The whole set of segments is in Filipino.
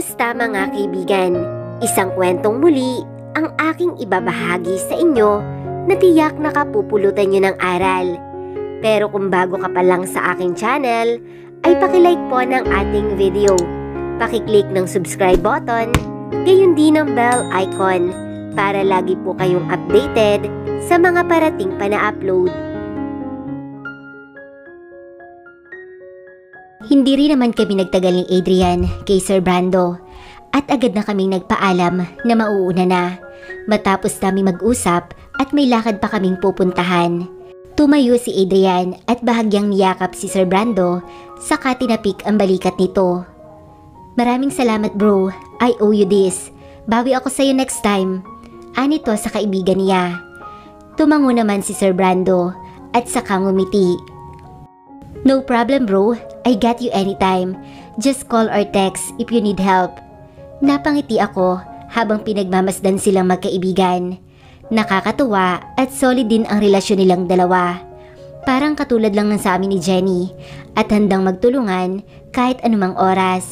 Kamusta mga kaibigan? Isang kwentong muli ang aking ibabahagi sa inyo na tiyak na kapupulutan nyo ng aral. Pero kung bago ka pa lang sa aking channel, ay pakilike po ng ating video. Pakiclick ng subscribe button, gayon din ang bell icon para lagi po kayong updated sa mga parating pa na upload. Hindi rin naman kami nagtagal ni Adrian kay Sir Brando at agad na kaming nagpaalam na mauuna na matapos namin mag-usap at may lakad pa kaming pupuntahan. Tumayo si Adrian at bahagyang niyakap si Sir Brando saka tinapik ang balikat nito. Maraming salamat bro, I owe you this. Bawi ako sa'yo next time. Anito sa kaibigan niya. Tumango naman si Sir Brando at saka ngumiti. No problem bro, I got you anytime. Just call or text if you need help. Napangiti ako habang pinagmamasdan silang magkaibigan. Nakakatuwa at solid din ang relasyon nilang dalawa. Parang katulad lang ng sa amin ni Jenny at handang magtulungan kahit anumang oras.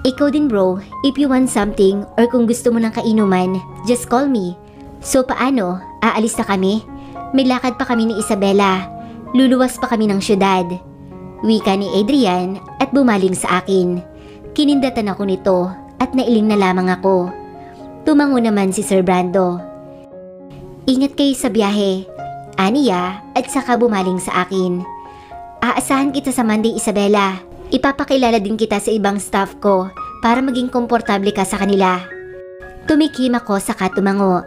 Ikaw din bro, if you want something or kung gusto mo ng kainuman, just call me. So paano? Aalis na kami? May lakad pa kami ni Isabela. Luluwas pa kami ng syudad. Wika ni Adrian at bumaling sa akin. Kinindatan ako nito at nailing na lamang ako. Tumango naman si Sir Brando. Ingat kayo sa biyahe, aniya at saka bumaling sa akin. Aasahan kita sa Monday Isabela. Ipapakilala din kita sa ibang staff ko para maging komportable ka sa kanila. Tumikim ako saka tumango.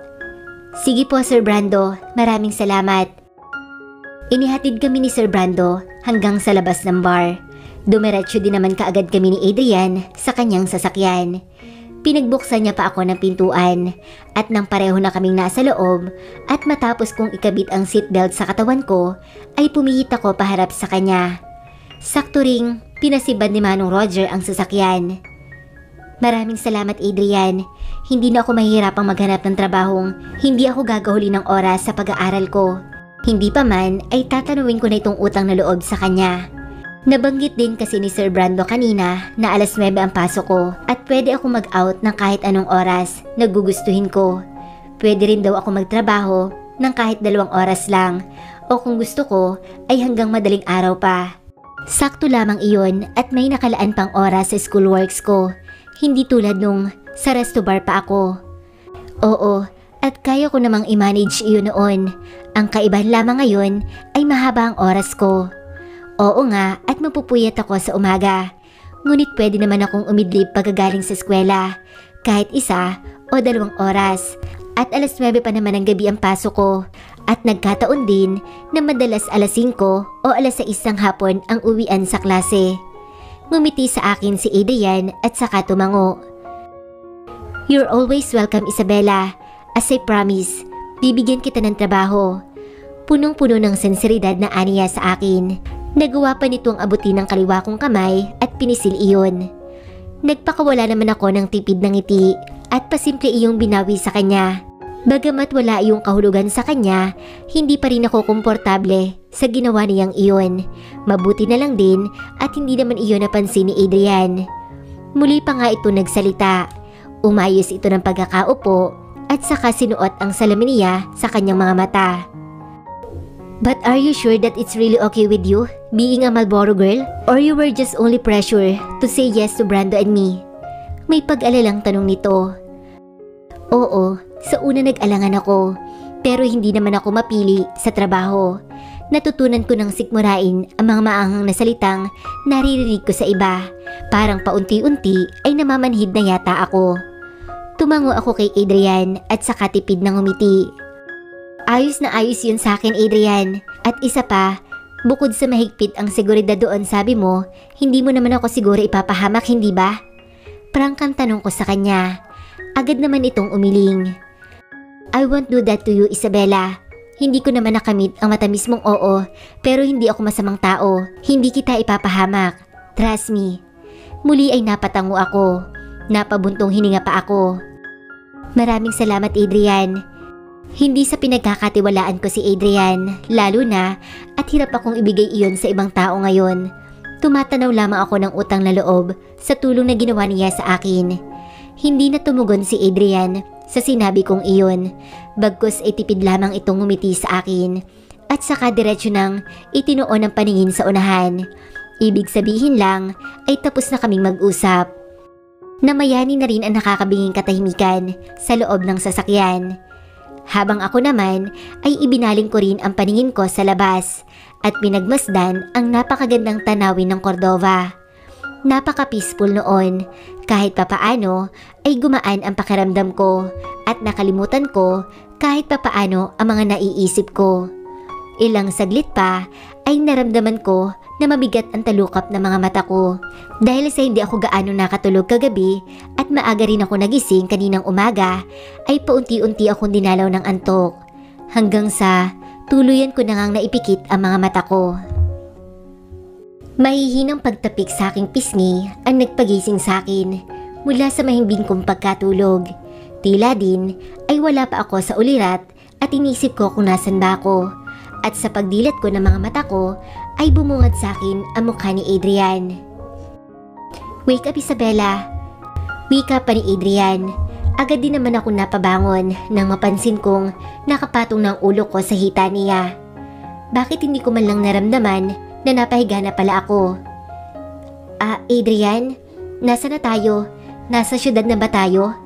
Sige po Sir Brando, maraming salamat. Inihatid kami ni Sir Brando hanggang sa labas ng bar. Dumiretso din naman kaagad kami ni Adrian sa kanyang sasakyan. Pinagbuksan niya pa ako ng pintuan at nang pareho na kaming nasa loob at matapos kong ikabit ang seatbelt sa katawan ko ay pumihit ako paharap sa kanya. Sakto ring pinasibad ni Manong Roger ang sasakyan. Maraming salamat Adrian. Hindi na ako mahihirapang maghanap ng trabahong hindi ako gagahuli ng oras sa pag-aaral ko. Hindi pa man ay tatanungin ko na itong utang na loob sa kanya. Nabanggit din kasi ni Sir Brando kanina na alas 9 ang pasok ko at pwede ako mag-out ng kahit anong oras na gugustuhin ko. Pwede rin daw ako magtrabaho ng kahit 2 oras lang o kung gusto ko ay hanggang madaling araw pa. Sakto lamang iyon at may nakalaan pang oras sa schoolworks ko. Hindi tulad nung sa resto bar pa ako. Oo, at kaya ko namang i-manage iyon noon. Ang kaibahan lamang ngayon ay mahaba ang oras ko. Oo nga at mapupuyat ako sa umaga. Ngunit pwede naman akong umidlip pagkagaling sa eskwela. Kahit 1 o 2 oras. At alas 9 pa naman ng gabi ang pasok ko. At nagkataon din na madalas alas 5 o alas 6 ng hapon ang uwian sa klase. Ngumiti sa akin si Adrian at saka tumango. You're always welcome Isabela. As I promise, bibigyan kita ng trabaho. Punong-puno ng sinseridad na aniya sa akin. Nagawa pa nitong abutin ng kaliwa kong kamay at pinisil iyon. Nagpakawala naman ako ng tipid ng ngiti at pasimple iyong binawi sa kanya. Bagamat wala iyong kahulugan sa kanya, hindi pa rin ako komportable sa ginawa niyang iyon. Mabuti na lang din at hindi naman iyon napansin ni Adrian. Muli pa nga ito nagsalita. Umayos ito ng pagkakaupo at saka sinuot ang salamin niya sa kanyang mga mata. But are you sure that it's really okay with you, being a Marlboro girl? Or you were just only pressure to say yes to Brando and me? May pag-alalang tanong nito. Oo, sa una nag-alangan ako, pero hindi naman ako mapili sa trabaho. Natutunan ko ng sikmurain ang mga maanghang na salitang naririnig ko sa iba. Parang paunti-unti ay namamanhid na yata ako. Tumango ako kay Adrian at saka tipid ng ngumiti. Ayos na ayos yun sa akin Adrian. At isa pa, bukod sa mahigpit ang seguridad doon sabi mo, hindi mo naman ako siguro ipapahamak hindi ba? Prangkang tanong ko sa kanya. Agad naman itong umiling. I won't do that to you Isabela. Hindi ko naman nakamit ang matamis mong oo, pero hindi ako masamang tao. Hindi kita ipapahamak. Trust me. Muli ay napatango ako. Napabuntong hininga pa ako. Maraming salamat Adrian. Hindi sa pinagkakatiwalaan ko si Adrian, lalo na at hirap akong ibigay iyon sa ibang tao ngayon. Tumatanaw lamang ako ng utang na loob sa tulong na ginawa niya sa akin. Hindi na tumugon si Adrian sa sinabi kong iyon, bagkus ay tipid lamang itong ngumiti sa akin at saka diretsyo nang itinuon ang paningin sa unahan. Ibig sabihin lang ay tapos na kaming mag-usap. Namayani na rin ang nakakabinging katahimikan sa loob ng sasakyan. Habang ako naman ay ibinaling ko rin ang paningin ko sa labas at pinagmasdan ang napakagandang tanawin ng Cordova. Napaka-peaceful noon, kahit papaano ay gumaan ang pakiramdam ko at nakalimutan ko kahit papaano ang mga naiisip ko. Ilang saglit pa ay naramdaman ko na mabigat ang talukap ng mga mata ko dahil sa hindi ako gaano nakatulog kagabi at maaga rin ako nagising kaninang umaga ay paunti-unti akong dinalaw ng antok hanggang sa tuluyan ko na ngang naipikit ang mga mata ko. Mahihinang pagtapik sa aking pisngi ang nagpagising sa akin mula sa mahimbing kong pagkatulog. Tila din ay wala pa ako sa ulirat at inisip ko kung nasan ba ako. At sa pagdilat ko ng mga mata ko ay bumungad sa akin ang mukha ni Adrian. "Wake up, Isabela." Wika pa ni Adrian. Agad din naman ako napabangon nang mapansin kong nakapatong ng ulo ko sa hita niya. Bakit hindi ko man lang naramdaman na napahiga na pala ako? Adrian, nasa na tayo? Nasa syudad na ba tayo?"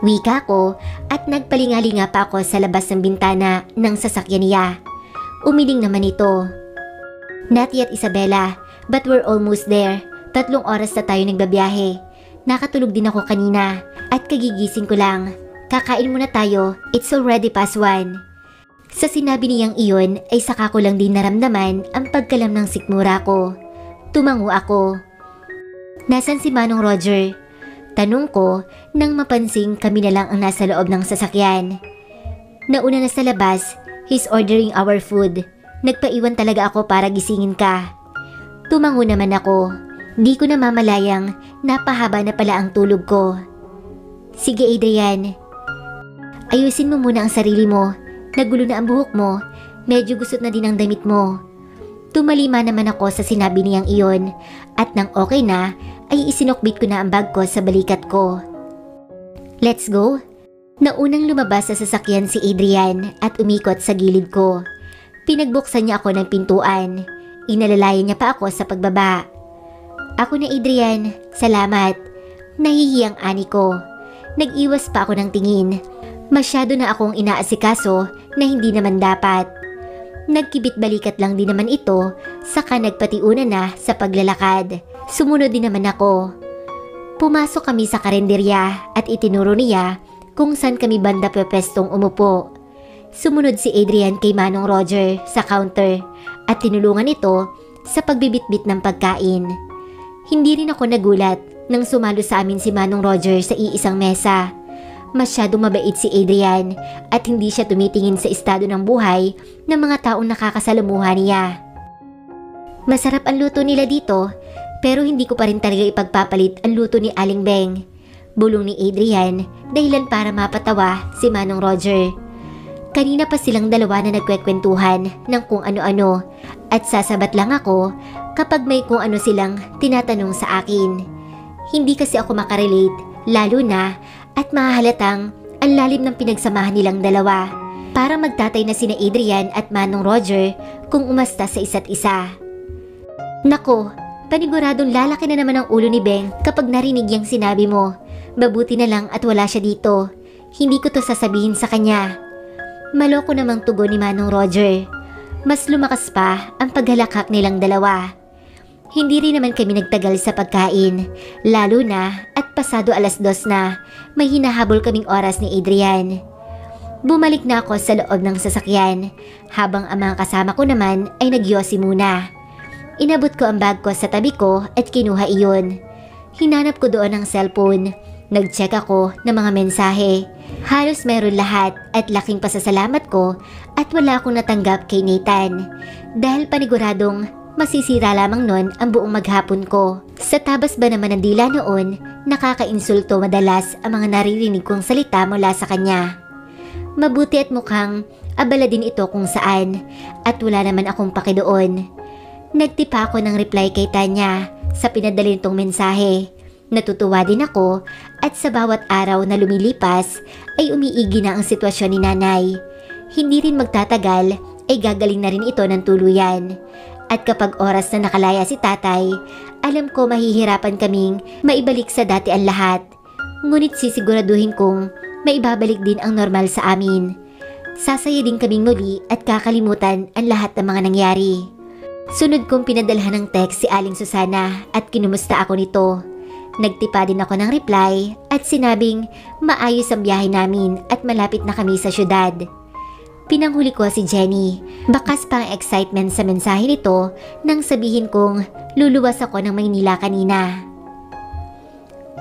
Wika ko at nagpalingalinga pa ako sa labas ng bintana ng sasakyan niya. Umiling naman ito. "Not yet, Isabela, but we're almost there. 3 oras na tayo nagbabiyahe. Nakatulog din ako kanina at kagigising ko lang. Kakain muna tayo, it's already past 1. Sa sinabi niyang iyon ay saka ko lang din naramdaman ang pagkalam ng sikmura ko. Tumango ako. "Nasaan si Manong Roger?" Tanong ko nang mapansing kami na lang ang nasa loob ng sasakyan. "Nauna na sa labas. He's ordering our food. Nagpaiwan talaga ako para gisingin ka." Tumango naman ako. Di ko namamalayang napahaba na pala ang tulog ko. "Sige, Adrian. Ayusin mo muna ang sarili mo. Nagulo na ang buhok mo. Medyo gusot na din ang damit mo." Tumalima naman ako sa sinabi niyang iyon at nang okay na ay isinukbit ko na ang bag ko sa balikat ko. "Let's go." Naunang lumabas sa sasakyan si Adrian at umikot sa gilid ko. Pinagbuksan niya ako ng pintuan. Inalalayan niya pa ako sa pagbaba. "Ako na, Adrian. Salamat." Nahihiyang ani ko. Nag-iwas pa ako ng tingin. Masyado na akong inaasikaso na hindi naman dapat. Nagkibit balikat lang din naman ito, saka nagpatiuna na sa paglalakad. Sumunod din naman ako. Pumasok kami sa karenderya at itinuro niya kung saan kami banda pwestong umupo. Sumunod si Adrian kay Manong Roger sa counter at tinulungan ito sa pagbibitbit ng pagkain. Hindi rin ako nagulat nang sumalo sa amin si Manong Roger sa iisang mesa. Masyadong mabait si Adrian at hindi siya tumitingin sa estado ng buhay ng mga taong nakakasalamuha niya. "Masarap ang luto nila dito, pero hindi ko pa rin talaga ipagpapalit ang luto ni Aling Beng," bulong ni Adrian dahilan para mapatawa si Manong Roger. Kanina pa silang dalawa na nagkwekwentuhan ng kung ano-ano at sasabat lang ako kapag may kung ano silang tinatanong sa akin. Hindi kasi ako makarelate, lalo na at mahahalatang ang lalim ng pinagsamahan nilang dalawa. Para magtatay na sina Adrian at Manong Roger kung umasta sa isa't isa. "Nako, paniguradong lalaki na naman ang ulo ni Beng kapag narinig yung sinabi mo. Mabuti na lang at wala siya dito. Hindi ko to sasabihin sa kanya." Maloko namang tugon ni Manong Roger. Mas lumakas pa ang paghalakak nilang dalawa. Hindi rin naman kami nagtagal sa pagkain, lalo na at pasado 2:00 na, may hinahabol kaming oras ni Adrian. Bumalik na ako sa loob ng sasakyan, habang ang mga kasama ko naman ay nagyosi muna. Inabot ko ang bag ko sa tabi ko at kinuha iyon. Hinanap ko doon ang cellphone. Nag-check ako ng mga mensahe. Halos meron lahat at laking pasasalamat ko at wala akong natanggap kay Nathan. Dahil paniguradong masisira lamang nun ang buong maghapon ko. Sa tabas ba naman ng dila noon, nakakainsulto madalas ang mga naririnig kong salita mula sa kanya. Mabuti at mukhang abala din ito kung saan at wala naman akong paki doon. Nagtipa ako ng reply kay Tanya sa pinadala nitong mensahe. Natutuwa din ako at sa bawat araw na lumilipas ay umiigi na ang sitwasyon ni nanay. Hindi rin magtatagal ay gagaling na rin ito ng tuluyan. At kapag oras na nakalaya si tatay, alam ko mahihirapan kaming maibalik sa dati ang lahat. Ngunit sisiguraduhin kong maibabalik din ang normal sa amin. Sasaya din kaming muli at kakalimutan ang lahat ng mga nangyari. Sunod kong pinadalhan ng text si Aling Susana at kinumusta ako nito. Nagtipa din ako ng reply at sinabing maayos ang biyahe namin at malapit na kami sa syudad. Pinanghuli ko si Jenny. Bakas pang excitement sa mensahe nito nang sabihin kong luluwas ako ng Maynila kanina.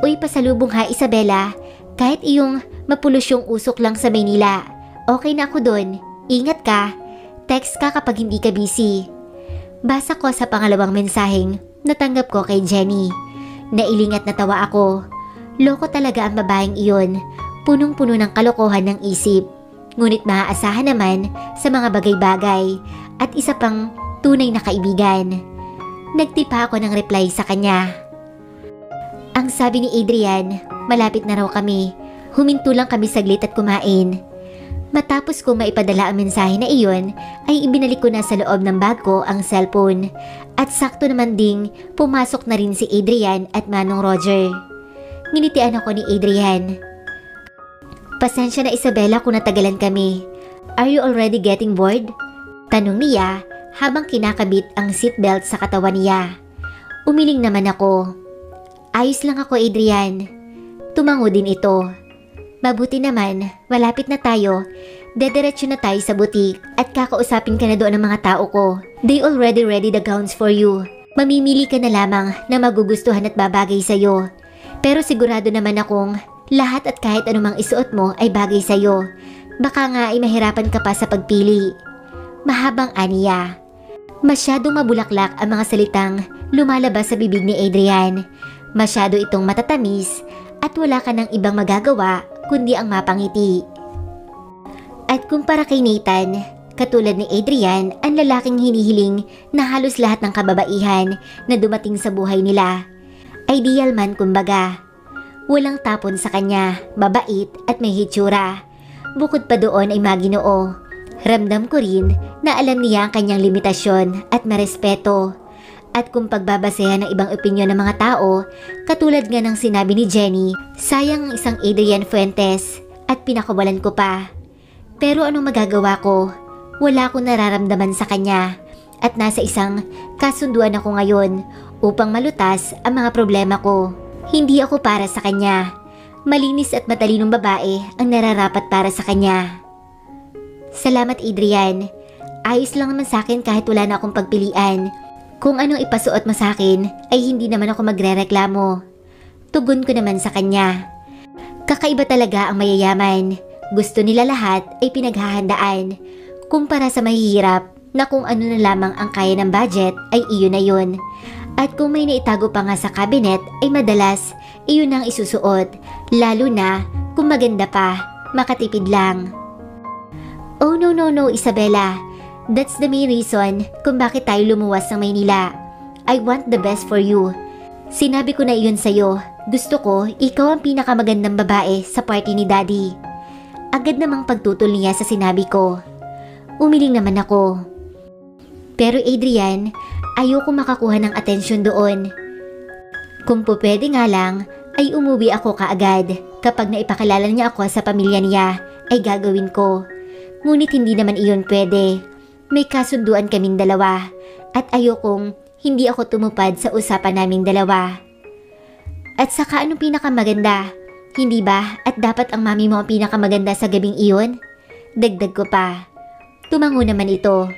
Uy, pasalubong ha Isabela. Kahit iyong mapulus yung usok lang sa Maynila. Okay na ako dun. Ingat ka. Text ka kapag hindi ka busy. Basa ko sa pangalawang mensaheng natanggap ko kay Jenny. Nailing at natawa ako. Loko talaga ang babaeng iyon. Punong-puno ng kalokohan ng isip. Ngunit maaasahan naman sa mga bagay-bagay at isa pang tunay na kaibigan. Nagtipa ako ng reply sa kanya. Ang sabi ni Adrian, malapit na raw kami. Huminto lang kami saglit at kumain. Matapos kong maipadala ang mensahe na iyon, ay ibinalik ko na sa loob ng bag ko ang cellphone. At sakto naman ding pumasok na rin si Adrian at Manong Roger. Nginitian ako ni Adrian. Pasensya na Isabela kung natagalan kami. Are you already getting bored? Tanong niya habang kinakabit ang seatbelt sa katawan niya. Umiling naman ako. Ayos lang ako Adrian. Tumango din ito. Mabuti naman, malapit na tayo. Dediretso na tayo sa butik at kakausapin ka na doon ng mga tao ko. They already ready the gowns for you. Mamimili ka na lamang na magugustuhan at babagay sa'yo. Pero sigurado naman akong lahat at kahit anumang isuot mo ay bagay sa'yo. Baka nga ay mahirapan ka pa sa pagpili. Mahabang aniya. Masyadong mabulaklak ang mga salitang lumalabas sa bibig ni Adrian. Masyado itong matatamis at wala ka ng ibang magagawa kundi ang mapangiti. At kumpara kay Nathan, katulad ni Adrian, ang lalaking hinihiling na halos lahat ng kababaihan na dumating sa buhay nila. Ideal man kumbaga. Walang tapon sa kanya, babait at may hitsura. Bukod pa doon ay maginoo. Ramdam ko rin na alam niya ang kanyang limitasyon at marespeto. At kung pagbabasehan ng ibang opinyon ng mga tao, katulad nga ng sinabi ni Jenny, sayang ang isang Adrian Fuentes at pinakawalan ko pa. Pero anong magagawa ko? Wala akong nararamdaman sa kanya at nasa isang kasunduan ako ngayon upang malutas ang mga problema ko. Hindi ako para sa kanya. Malinis at matalinong babae ang nararapat para sa kanya. Salamat Adrian. Ayos lang naman sa akin kahit wala na akong pagpilian. Kung anong ipasuot mo sa akin ay hindi naman ako magrereklamo. Tugon ko naman sa kanya. Kakaiba talaga ang mayayaman. Gusto nila lahat ay pinaghahandaan. Kumpara sa mahihirap na kung ano na lamang ang kaya ng budget ay iyon na yun. At kung may naitago pa nga sa cabinet ay madalas iyon ang isusuot. Lalo na kung maganda pa, makatipid lang. Oh no Isabela. That's the main reason kung bakit tayo lumuwas ng Maynila. I want the best for you. Sinabi ko na iyon sa'yo. Gusto ko, ikaw ang pinakamagandang babae sa party ni Daddy. Agad namang pagtutol niya sa sinabi ko. Umiling naman ako. Pero Adrian, ayoko makakuha ng atensyon doon. Kung po pwede nga lang, ay umuwi ako kaagad. Kapag naipakilala niya ako sa pamilya niya, ay gagawin ko. Ngunit hindi naman iyon pwede. May kasunduan kaming dalawa at ayokong hindi ako tumupad sa usapan naming dalawa. At saka anong pinakamaganda? Hindi ba at dapat ang mami mo ang pinakamaganda sa gabing iyon? Dagdag ko pa. Tumango naman ito.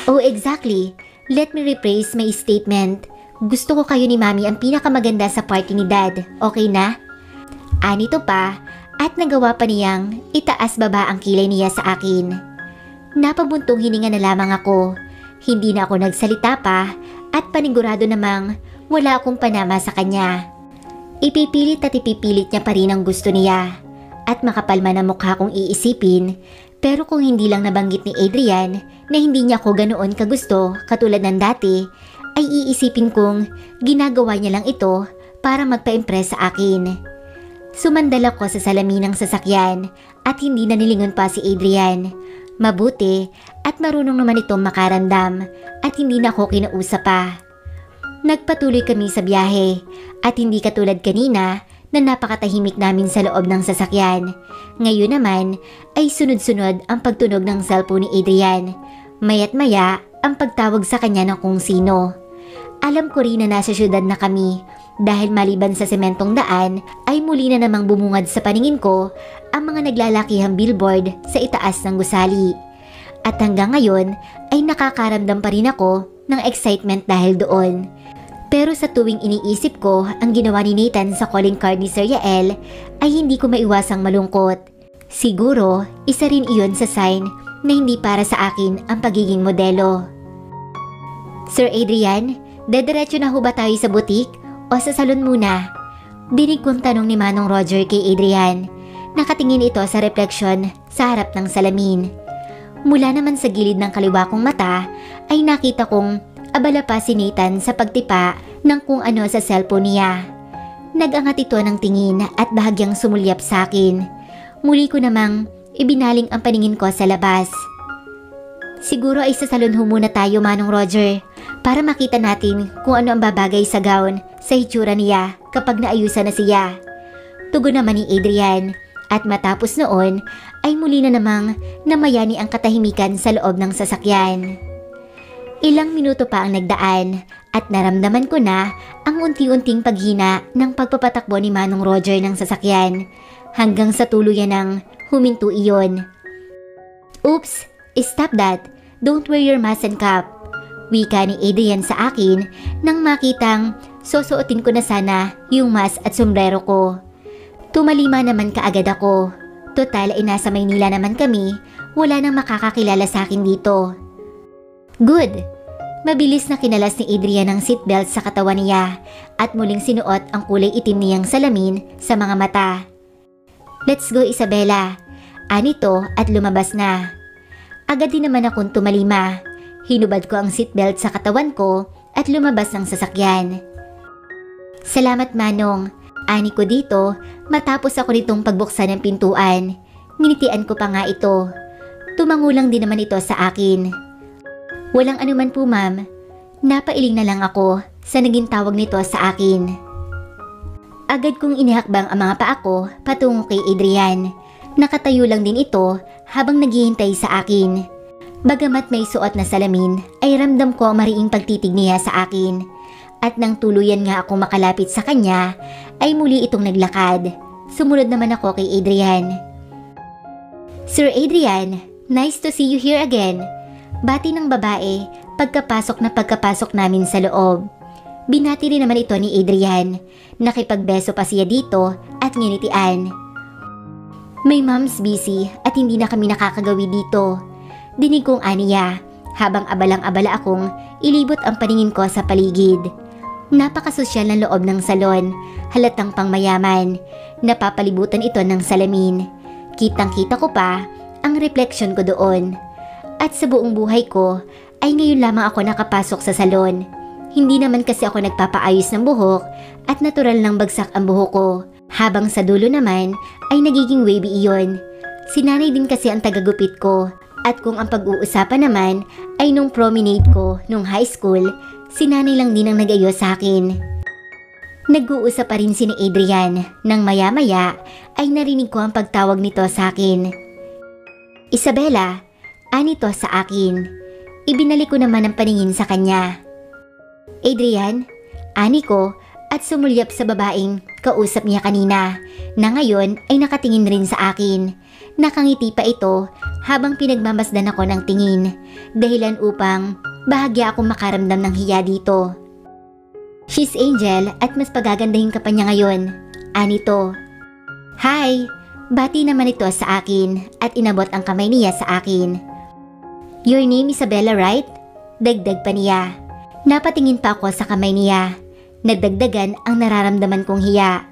Oh exactly. Let me rephrase my statement. Gusto ko kayo ni mami ang pinakamaganda sa party ni dad. Okay na? Anito pa at nagawa pa niyang itaas baba ang kilay niya sa akin. Napabuntong hininga na lamang ako. Hindi na ako nagsalita pa at panigurado namang wala akong panama sa kanya. Ipipilit at ipipilit niya pa rin ang gusto niya. At makapal man ang mukha kong iisipin, Pero kung hindi lang nabanggit ni Adrian na hindi niya ako ganoon kagusto katulad ng dati, ay iisipin kong ginagawa niya lang ito para magpa-impress sa akin. Sumandal ako sa salamin ng sasakyan at hindi na nilingon pa si Adrian. Mabuti at marunong naman itong makaramdam at hindi na ako kinausap pa. Nagpatuloy kami sa biyahe at hindi katulad kanina na napakatahimik namin sa loob ng sasakyan. Ngayon naman ay sunod-sunod ang pagtunog ng cellphone ni Adrian. Maya't maya ang pagtawag sa kanya ng kung sino. Alam ko rin na nasa syudad na kami dahil maliban sa sementong daan ay muli na namang bumungad sa paningin ko ang mga naglalakihang billboard sa itaas ng gusali. At hanggang ngayon ay nakakaramdam pa rin ako ng excitement dahil doon. Pero sa tuwing iniisip ko ang ginawa ni Nathan sa calling card ni Sir Yael ay hindi ko maiwasang malungkot. Siguro, isa rin iyon sa sign na hindi para sa akin ang pagiging modelo. Sir Adrian, dediretso na ho ba tayo sa butik o sa salon muna? Dinig kong tanong ni Manong Roger kay Adrian. Nakatingin ito sa refleksyon sa harap ng salamin. Mula naman sa gilid ng kaliwa kong mata ay nakita kong abala pa si Nathan sa pagtipa ng kung ano sa cellphone niya. Nag-angat ito ng tingin at bahagyang sumulyap sa akin. Muli ko namang ibinaling ang paningin ko sa labas. Siguro ay sa salon ho muna tayo, Manong Roger, para makita natin kung ano ang babagay sa gown sa hitsura niya kapag naayusan na siya. Tugon naman ni Adrian at matapos noon ay muli na namang namayani ang katahimikan sa loob ng sasakyan. Ilang minuto pa ang nagdaan at naramdaman ko na ang unti-unting paghina ng pagpapatakbo ni Manong Roger ng sasakyan hanggang sa tuluyan ng huminto iyon. Oops, stop that. Don't wear your mask and cap. Wika ni Adrian sa akin nang makitang susuotin ko na sana yung mask at sombrero ko. Tumalima naman kaagad ako. Total ay nasa Maynila naman kami, wala nang makakakilala sa akin dito. Good! Mabilis na kinalas ni Adrian ang seatbelt sa katawan niya at muling sinuot ang kulay itim niyang salamin sa mga mata. Let's go, Isabela. Anito at lumabas na. Agad din naman akong tumalima. Hinubad ko ang seatbelt sa katawan ko at lumabas ng sasakyan. Salamat, Manong. Ani ko dito matapos ako nitong pagbuksan ng pintuan. Nginitian ko pa nga ito. Tumangulang din naman ito sa akin. Walang anuman po, ma'am. Napailing na lang ako sa naging tawag nito sa akin. Agad kong inihakbang ang mga paa ko patungo kay Adrian. Nakatayo lang din ito habang naghihintay sa akin. Bagamat may suot na salamin ay ramdam ko ang mariing pagtitig niya sa akin. At nang tuluyan nga ako makalapit sa kanya ay muli itong naglakad. Sumunod naman ako kay Adrian. Sir Adrian, nice to see you here again. Bati ng babae pagkapasok namin sa loob. Binati rin naman ito ni Adrian. Nakipagbeso pa siya dito at nginitian. May mom's busy at hindi na kami nakakagawi dito. Dinig kong aniya habang abalang-abala akong ilibot ang paningin ko sa paligid. Napakasosyal ng loob ng salon, halatang pangmayaman. Napapalibutan ito ng salamin. Kitang-kita ko pa ang refleksyon ko doon. At sa buong buhay ko ay ngayon lamang ako nakapasok sa salon. Hindi naman kasi ako nagpapaayos ng buhok at natural lang bagsak ang buhok ko. Habang sa dulo naman ay nagiging wavy iyon. Si nanay din kasi ang tagagupit ko. At kung ang pag-uusapan naman ay nung promenade ko nung high school, si nanay lang din ang nag-ayos sa akin. Nag-uusap pa rin si Adrian nang maya-maya ay narinig ko ang pagtawag nito sa akin. Isabela, anito sa akin. Ibinalik ko naman ang paningin sa kanya. Adrian, ani ko at sumulyap sa babaeng kausap niya kanina na ngayon ay nakatingin rin sa akin. Nakangiti pa ito habang pinagmamasdan ako ng tingin dahilan upang bahagya akong makaramdam ng hiya dito. She's Angel at mas pagagandahin ka pa niya ngayon. Anito. Hi! Bati naman ito sa akin at inabot ang kamay niya sa akin. Your name is Isabella, right? Dagdag pa niya. Napatingin pa ako sa kamay niya. Nagdagdagan ang nararamdaman kong hiya.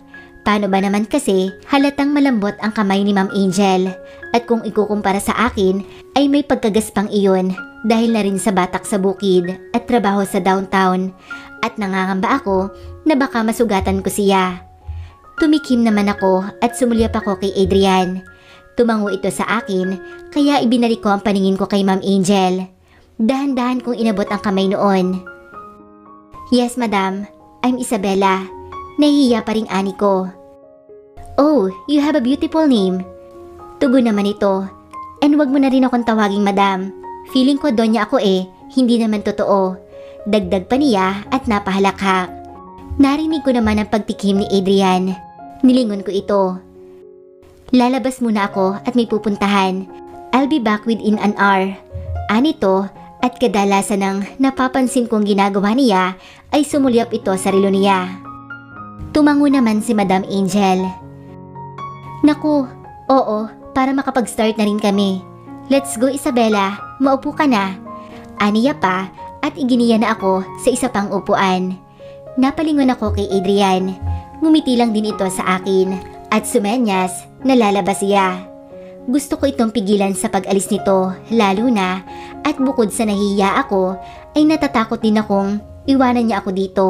Paano ba naman kasi halatang malambot ang kamay ni Ma'am Angel at kung ikukumpara sa akin ay may pagkagaspang iyon dahil na rin sa batak sa bukid at trabaho sa downtown at nangangamba ako na baka masugatan ko siya. Tumikim naman ako at sumulyap ako kay Adrian. Tumango ito sa akin kaya ibinalik ko ang paningin ko kay Ma'am Angel. Dahan-dahan kong inabot ang kamay noon. Yes, madam. I'm Isabella. Nahihiya pa ring ani ko. Oh, you have a beautiful name. Tugon naman ito. And wag mo na rin akong tawaging madam. Feeling ko donya ako hindi naman totoo. Dagdag pa niya at napahalakhak. Narinig ko naman ang pagtikim ni Adrian. Nilingon ko ito. Lalabas muna ako at may pupuntahan. I'll be back within an hour. Anito at kadalasan ng napapansin kong ginagawa niya ay sumulyap ito sa relo niya. Tumango naman si Madam Angel. Naku, oo, para makapag-start na rin kami. Let's go Isabella, maupo ka na. Aniya pa at iginiya na ako sa isa pang upuan. Napalingon ako kay Adrian. Ngumiti lang din ito sa akin at sumenyas na lalabas siya. Gusto ko itong pigilan sa pag-alis nito lalo na at bukod sa nahihiya ako ay natatakot din akong iwanan niya ako dito.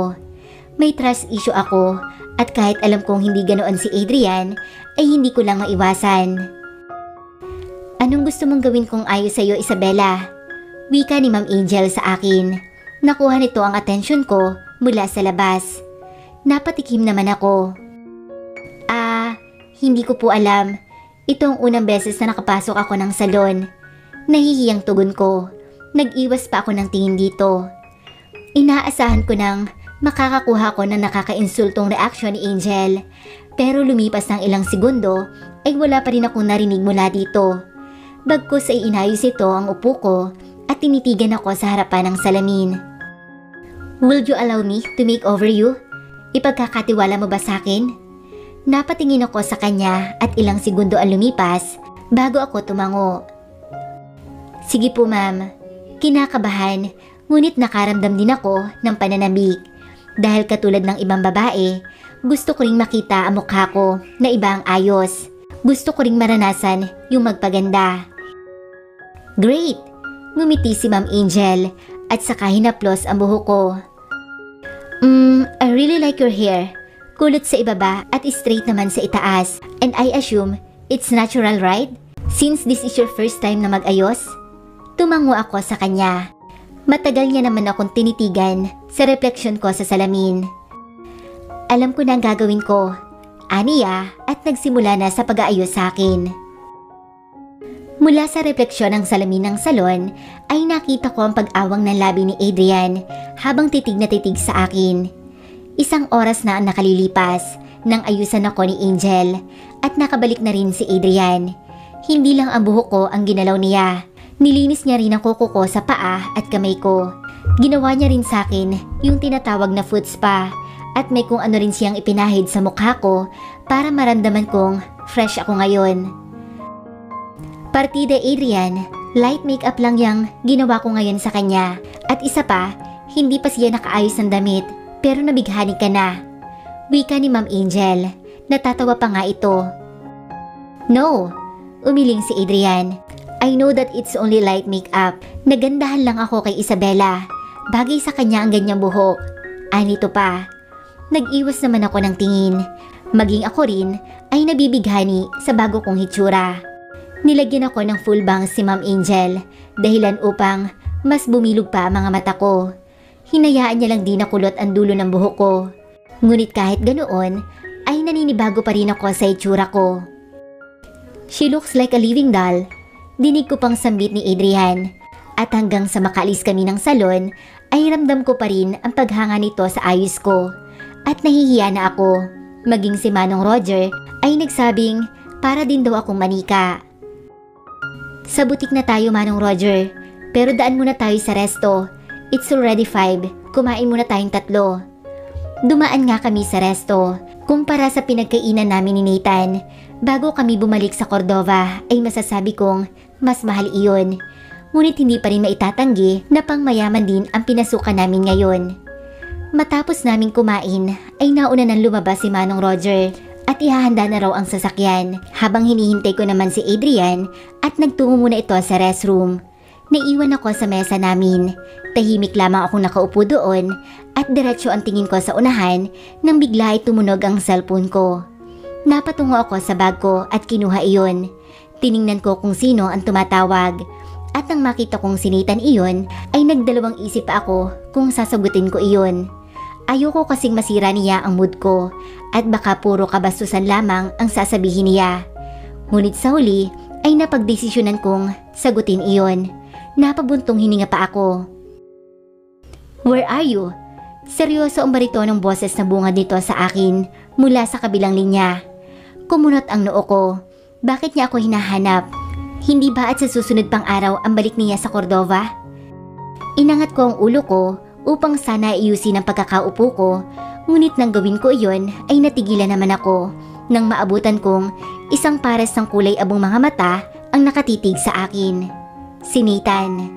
May trust issue ako at kahit alam kong hindi ganoon si Adrian ay hindi ko lang maiwasan. Anong gusto mong gawin kong ayos sa'yo Isabella? Wika ni Ma'am Angel sa akin. Nakuha nito ang atensyon ko mula sa labas. Napatikim naman ako. Hindi ko po alam. Ito ang unang beses na nakapasok ako ng salon. Nahihiyang tugon ko. Nag-iwas pa ako ng tingin dito. Inaasahan ko nang makakakuha ko ng nakakainsultong reaksyon ni Angel. Pero lumipas ng ilang segundo ay wala pa rin akong narinig mula dito. Bagkus ay inayos ito ang upo ko at tinitigan ako sa harapan ng salamin. Will you allow me to make over you? Ipagkakatiwala mo ba sa akin? Napatingin ako sa kanya at ilang segundo ang lumipas bago ako tumango. Sige po ma'am. Kinakabahan, ngunit nakaramdam din ako ng pananabik. Dahil katulad ng ibang babae, gusto ko ring makita ang mukha ko na iba ang ayos. Gusto ko ring maranasan yung magpaganda. Great! Ngumiti si Ma'am Angel at saka hinaplos ang buhok ko. I really like your hair. Kulot sa ibaba at straight naman sa itaas. And I assume it's natural, right? Since this is your first time na mag-ayos? Tumango ako sa kanya. Matagal niya naman akong tinitigan sa refleksyon ko sa salamin. Alam ko na ang gagawin ko. Aniya at nagsimula na sa pag-aayos sa akin. Mula sa refleksyon ng salamin ng salon ay nakita ko ang pag-awang ng labi ni Adrian habang titig na titig sa akin. Isang oras na ang nakalilipas nang ayusan ako ni Angel at nakabalik na rin si Adrian. Hindi lang ang buhok ko ang ginalaw niya. Nilinis niya rin ang kuko ko sa paa at kamay ko. Ginawa niya rin sa akin yung tinatawag na foot spa at may kung ano rin siyang ipinahid sa mukha ko para maramdaman kong fresh ako ngayon. Partida Adrian, light makeup lang yang ginawa ko ngayon sa kanya. At isa pa, hindi pa siya nakaayos ng damit. Pero nabighani ka na. Wika ni Ma'am Angel. Natatawa pa nga ito. No, umiling si Adrian. I know that it's only light makeup. Nagandahan lang ako kay Isabella. Bagay sa kanya ang ganyang buhok. Anito pa. Nag-iwas naman ako ng tingin. Maging ako rin ay nabibighani sa bago kong hitsura. Nilagyan ako ng full bangs si Ma'am Angel dahilan upang mas bumilog pa ang mga mata ko. Hinayaan niya lang din na kulot ang dulo ng buhok ko. Ngunit kahit ganoon, ay naninibago pa rin ako sa itsura ko. She looks like a living doll. Dinig ko pang sambit ni Adrian. At hanggang sa makaalis kami ng salon, ay ramdam ko pa rin ang paghanga nito sa ayos ko. At nahihiya na ako. Maging si Manong Roger ay nagsabing para din daw akong manika. Sa butik na tayo Manong Roger, pero daan muna tayo sa resto. It's already 5. Kumain muna tayong 3. Dumaan nga kami sa resto. Kumpara sa pinagkainan namin ni Nathan, bago kami bumalik sa Cordova ay masasabi kong mas mahal iyon. Ngunit hindi pa rin maitatanggi na pangmayaman din ang pinasukan namin ngayon. Matapos naming kumain ay nauna nang lumabas si Manong Roger at ihahanda na raw ang sasakyan. Habang hinihintay ko naman si Adrian at nagtungo muna ito sa restroom. Naiwan ako sa mesa namin. Tahimik lamang akong nakaupo doon at diretso ang tingin ko sa unahan nang bigla ay tumunog ang cellphone ko. Napatungo ako sa bag ko at kinuha iyon. Tiningnan ko kung sino ang tumatawag. At nang makita kong sinitan iyon, ay nagdalawang isip pa ako kung sasagutin ko iyon. Ayoko kasing masira niya ang mood ko at baka puro kabastusan lamang ang sasabihin niya. Ngunit sa huli ay napagdesisyonan kong sagutin iyon. Napabuntong hininga pa ako. "Where are you?" Seryoso ang baritonong boses na bungad nito sa akin mula sa kabilang linya. Kumunot ang noo ko. Bakit niya ako hinahanap? Hindi ba at sa susunod pang araw ang balik niya sa Cordova? Inangat ko ang ulo ko upang sana iusin ang pagkakaupo ko, ngunit nang gawin ko iyon ay natigilan naman ako nang maabutan kong isang pares ng kulay abong mga mata ang nakatitig sa akin. Si Nathan.